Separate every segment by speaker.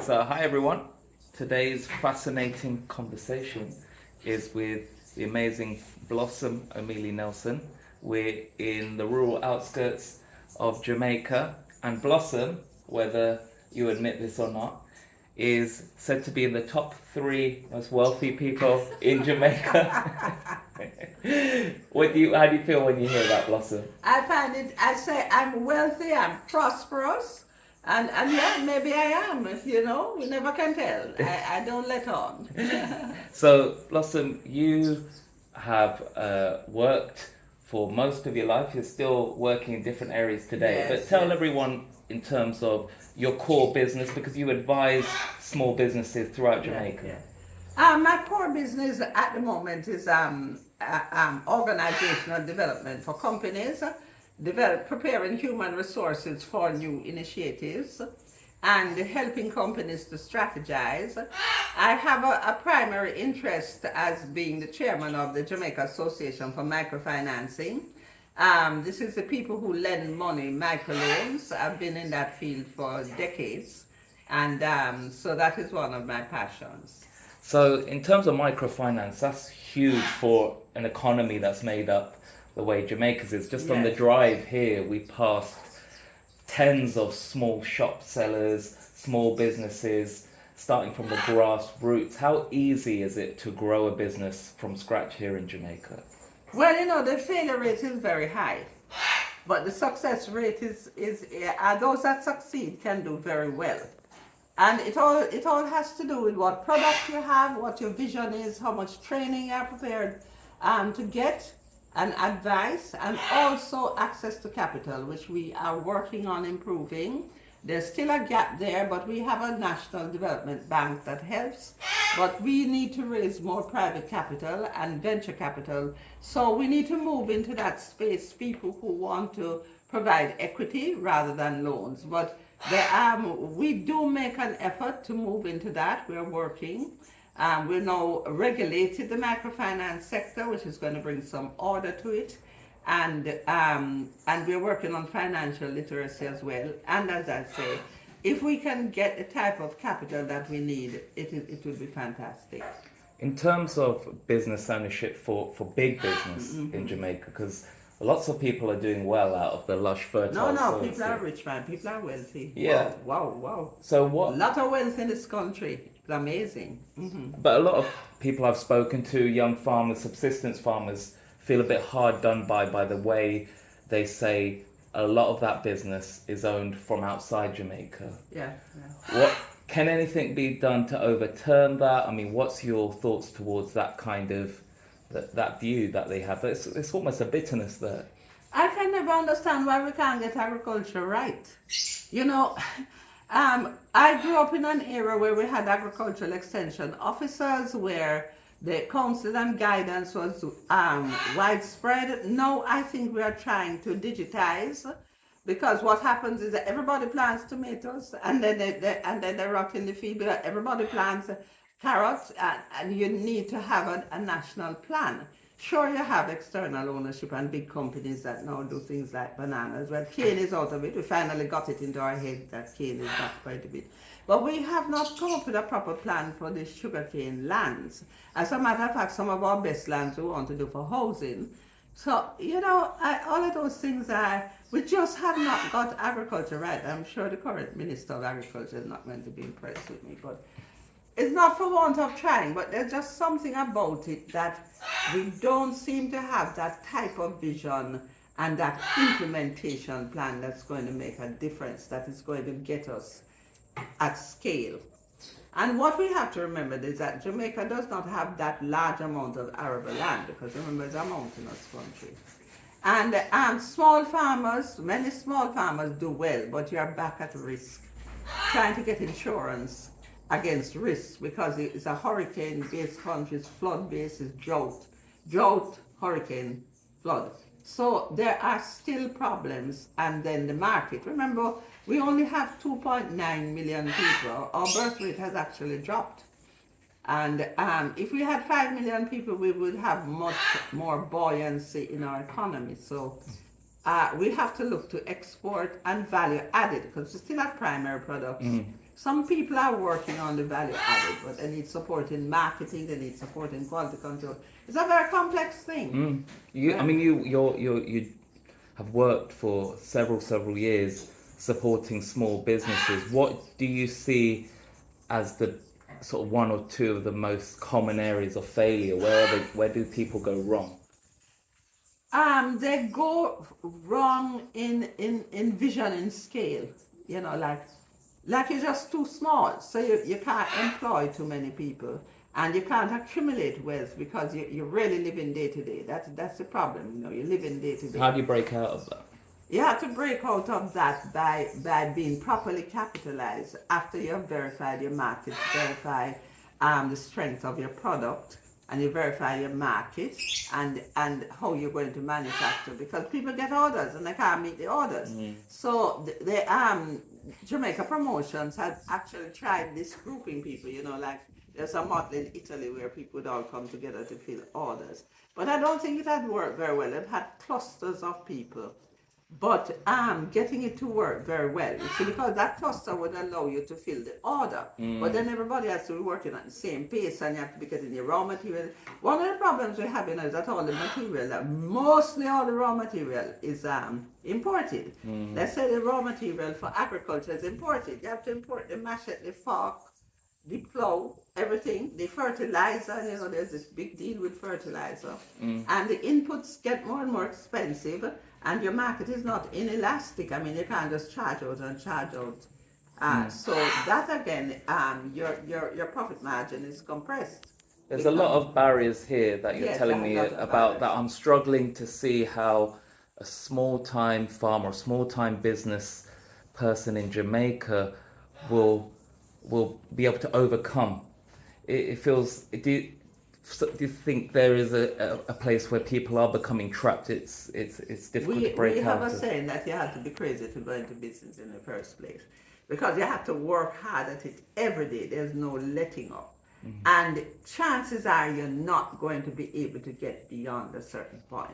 Speaker 1: So, hi everyone. Today's fascinating conversation is with the amazing Blossom O'Meally-Nelson. We're in the rural outskirts of Jamaica, and Blossom, whether you admit this or not, is said to be in the top 3 most wealthy people in Jamaica. How do you feel when you hear that, Blossom?
Speaker 2: I say I'm wealthy, I'm prosperous, and yeah, maybe I am, we never can tell. I don't let on.
Speaker 1: So, Blossom, you have worked for most of your life. You're still working in different areas today. But
Speaker 2: Yes,
Speaker 1: tell
Speaker 2: yes.
Speaker 1: everyone in terms of your core business, because you advise small businesses throughout
Speaker 2: Yeah,
Speaker 1: Jamaica.
Speaker 2: yeah. My core business at the moment is organizational development for companies, preparing human resources for new initiatives, and helping companies to strategize. I have a primary interest as being the chairman of the Jamaica Association for Microfinancing. This is the people who lend money, microloans. I've been in that field for decades, and so that is one of my passions.
Speaker 1: So, in terms of microfinance, that's huge for an economy that's made up the way Jamaica's is. Just on the
Speaker 2: Yes.
Speaker 1: drive here, we passed tens of small shop sellers, small businesses, starting from the grassroots. How easy is it to grow a business from scratch here in Jamaica?
Speaker 2: Well, the failure rate is very high, but the success rate is those that succeed can do very well. And it all has to do with what product you have, what your vision is, how much training you're prepared to get, and advice, and also access to capital, which we are working on improving. There's still a gap there, but we have a national development bank that helps. But we need to raise more private capital and venture capital. So we need to move into that space, people who want to provide equity rather than loans. But we do make an effort to move into that. We're working. We're now regulated the microfinance sector, which is going to bring some order to it. And we're working on financial literacy as well. And as I say, if we can get the type of capital that we need, it would be fantastic.
Speaker 1: In terms of business ownership for big business in Jamaica, because lots of people are doing well out of the lush fertile
Speaker 2: No,
Speaker 1: soils
Speaker 2: people are
Speaker 1: here.
Speaker 2: rich, man. People are wealthy.
Speaker 1: Yeah.
Speaker 2: Wow, wow, wow.
Speaker 1: So
Speaker 2: A
Speaker 1: what?
Speaker 2: lot of wealth in this country. It's amazing.
Speaker 1: But a lot of people I've spoken to, young farmers, subsistence farmers, feel a bit hard done by the way they say a lot of that business is owned from outside Jamaica.
Speaker 2: Yeah, yeah.
Speaker 1: What can anything be done to overturn that? I mean, what's your thoughts towards that kind of that view that they have? It's almost a bitterness there.
Speaker 2: I can never understand why we can't get agriculture right. You know, I grew up in an era where we had agricultural extension officers, where the counsel and guidance was widespread. Now I think we are trying to digitize, because what happens is that everybody plants tomatoes, and then they rot in the field. Because everybody plants carrots, and you need to have a national plan. Sure, you have external ownership and big companies that now do things like bananas. Well, cane is out of it. We finally got it into our head that cane is not quite a bit. But we have not come up with a proper plan for the sugarcane lands. As a matter of fact, some of our best lands we want to do for housing. So, all of those things we just have not got agriculture right. I'm sure the current Minister of Agriculture is not going to be impressed with me, but it's not for want of trying, but there's just something about it that we don't seem to have that type of vision and that implementation plan that's going to make a difference, that is going to get us at scale. And what we have to remember is that Jamaica does not have that large amount of arable land, because remember, it's a mountainous country. And many small farmers do well, but you're back at risk trying to get insurance against risks, because it's a hurricane-based country, it's flood-based, it's drought, hurricane, flood. So there are still problems, and then the market. Remember, we only have 2.9 million people. Our birth rate has actually dropped. And if we had 5 million people, we would have much more buoyancy in our economy. So we have to look to export and value added, because we still have primary products. Some people are working on the value added, but they need support in marketing, they need support in quality control. It's a very complex thing.
Speaker 1: I mean, you have worked for several years supporting small businesses. What do you see as the sort of one or two of the most common areas of failure? Where do people go wrong?
Speaker 2: They go wrong in vision and scale. You know, like you're just too small, so you can't employ too many people, and you can't accumulate wealth because you're really living day to day. That's the problem. You know, you're living day to day.
Speaker 1: How do you break out of that?
Speaker 2: You have to break out of that by being properly capitalized after you have verified your market, verify the strength of your product, and you verify your market and how you're going to manufacture, because people get orders and they can't meet the orders. So the Jamaica Promotions had actually tried this grouping people, you know, like there's a model in Italy where people would all come together to fill orders. But I don't think it had worked very well. It had clusters of people. But getting it to work very well, you see, because that cluster would allow you to fill the order. But then everybody has to be working at the same pace, and you have to be getting your raw material. One of the problems we're having is that all the material, mostly all the raw material is imported. Let's say the raw material for agriculture is imported. You have to import the machete, the fork, the plow, everything, the fertilizer. You know, there's this big deal with fertilizer. And the inputs get more and more expensive. And your market is not inelastic. I mean, you can't just charge out and charge out. So that again, your profit margin is compressed.
Speaker 1: There's a lot of barriers here that you're telling me about that I'm struggling to see how a small-time farmer, a small-time business person in Jamaica will be able to overcome. It feels. Do you think there is a place where people are becoming trapped? It's difficult to break out.
Speaker 2: We have a saying that you have to be crazy to go into business in the first place, because you have to work hard at it every day. There's no letting up. And chances are you're not going to be able to get beyond a certain point.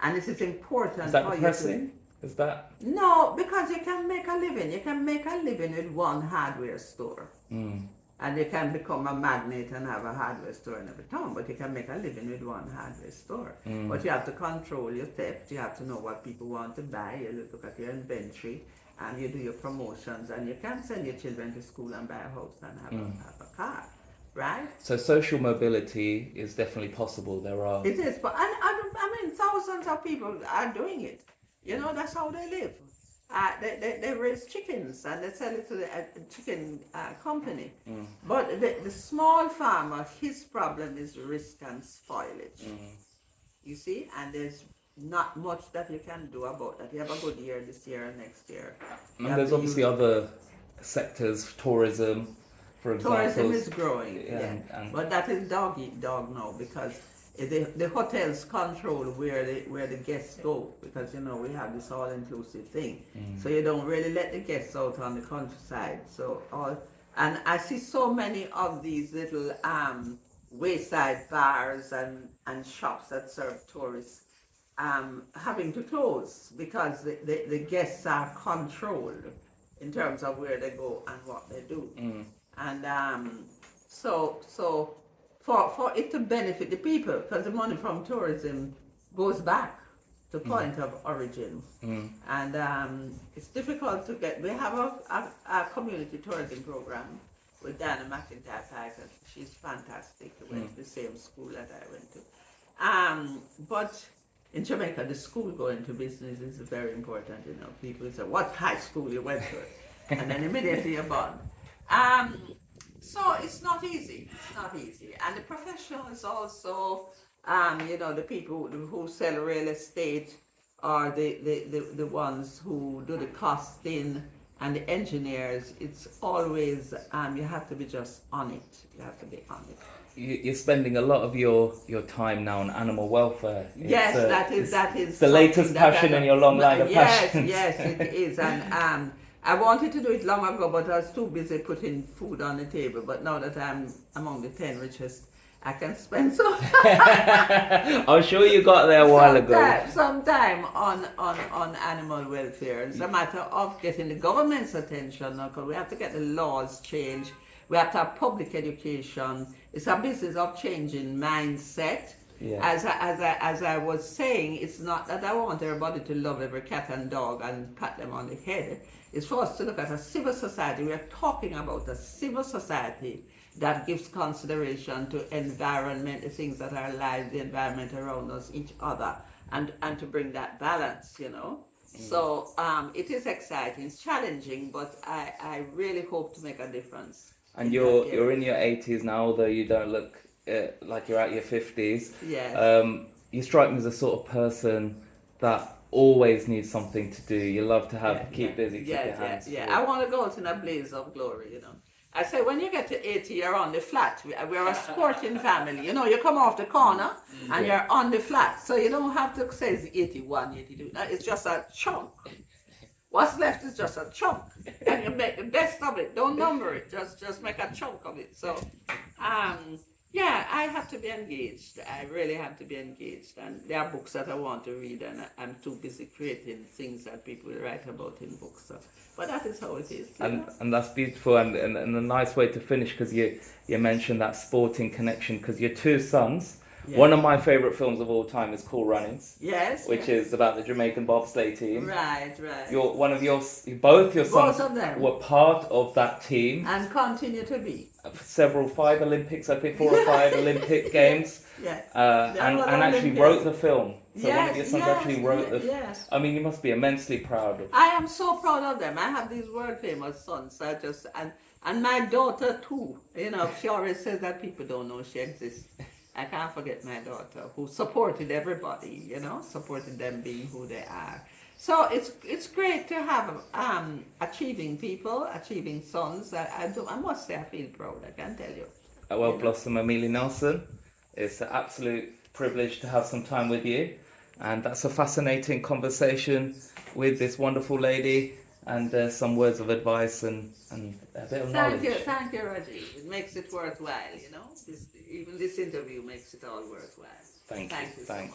Speaker 2: And this is important.
Speaker 1: Is that
Speaker 2: for
Speaker 1: depressing?
Speaker 2: you to...
Speaker 1: Is that?
Speaker 2: No, because you can make a living. You can make a living with one hardware store. And you can become a magnate and have a hardware store in every town, but you can make a living with one hardware store. But you have to control your theft, you have to know what people want to buy, you look at your inventory, and you do your promotions, and you can send your children to school and buy a house and have a car, right?
Speaker 1: So social mobility is definitely possible. There are...
Speaker 2: It is, but I mean, thousands of people are doing it. You know, that's how they live. They raise chickens and they sell it to the chicken company. But the small farmer, his problem is risk and spoilage. You see, and there's not much that you can do about that. You have a good year this year and next year.
Speaker 1: And there's obviously other sectors, tourism, for example.
Speaker 2: Tourism is growing, but that is dog eat dog now, because the hotels control where the guests go, because you know we have this all-inclusive thing. So you don't really let the guests out on the countryside. And I see so many of these little wayside bars and shops that serve tourists having to close because the guests are controlled in terms of where they go and what they do. And so for it to benefit the people, because the money from tourism goes back to point of origin. And it's difficult to get. We have a community tourism program with Dana McIntyre. She's fantastic. We went to the same school that I went to. But in Jamaica, the school going to business is very important. You know, people say, "What high school you went to?" And then immediately you're born. So it's not easy. It's not easy. And the professionals also, you know, the people who sell real estate are the ones who do the costing and the engineers. It's always, you have to be just on it. You have to be on it.
Speaker 1: You're spending a lot of your time now on animal welfare.
Speaker 2: Yes, that is
Speaker 1: the latest passion in your long line of passions.
Speaker 2: Yes, it is. And I wanted to do it long ago, but I was too busy putting food on the table. But now that I'm among the 10 richest, I can spend some
Speaker 1: I'm sure you got there a while ago.
Speaker 2: some time on animal welfare. It's a matter of getting the government's attention now, because we have to get the laws changed. We have to have public education. It's a business of changing mindset.
Speaker 1: Yeah.
Speaker 2: As I was saying, it's not that I want everybody to love every cat and dog and pat them on the head. It's for us to look at a civil society. We are talking about a civil society that gives consideration to environment, the things that are alive, the environment around us, each other, and to bring that balance, you know. So it is exciting, it's challenging, but I really hope to make a difference.
Speaker 1: And you're in your 80s now, although you don't look like you're at your 50s.
Speaker 2: Yes.
Speaker 1: You strike me as the sort of person that always needs something to do. You love to keep busy, keep your hands full.
Speaker 2: I want to go out in a blaze of glory, you know. I say, when you get to 80, you're on the flat. We're a sporting family. You know, you come off the corner and you're on the flat. So you don't have to say it's 81, 82. It's just a chunk. What's left is just a chunk. And you make the best of it. Don't number it. Just make a chunk of it. So, I have to be engaged. I really have to be engaged. And there are books that I want to read, and I'm too busy creating things that people write about in books. So, but that is how it is.
Speaker 1: And that's beautiful, and a nice way to finish, because you mentioned that sporting connection, because your two sons, one of my favourite films of all time is Cool Runnings.
Speaker 2: Yes.
Speaker 1: Which is about the Jamaican bobsleigh team.
Speaker 2: Right.
Speaker 1: Both your sons
Speaker 2: of them
Speaker 1: were part of that team.
Speaker 2: And continue to be.
Speaker 1: 5 Olympics, I think 4 or 5 Olympic games.
Speaker 2: Yes.
Speaker 1: And actually wrote the film. So one of your sons actually wrote the film.
Speaker 2: Yes.
Speaker 1: I mean, you must be immensely proud of.
Speaker 2: I am so proud of them. I have these world famous sons. And my daughter too. You know, she always says that people don't know she exists. I can't forget my daughter, who supported everybody, you know, supported them being who they are. So it's great to have achieving people, achieving sons. I must say I feel proud, I can tell you.
Speaker 1: Blossom O'Meally-Nelson, it's an absolute privilege to have some time with you. And that's a fascinating conversation with this wonderful lady, and some words of advice and a bit of knowledge.
Speaker 2: Thank you, Rajeev. It makes it worthwhile, you know. Even this interview makes it all worthwhile.
Speaker 1: Thank you.
Speaker 2: So much.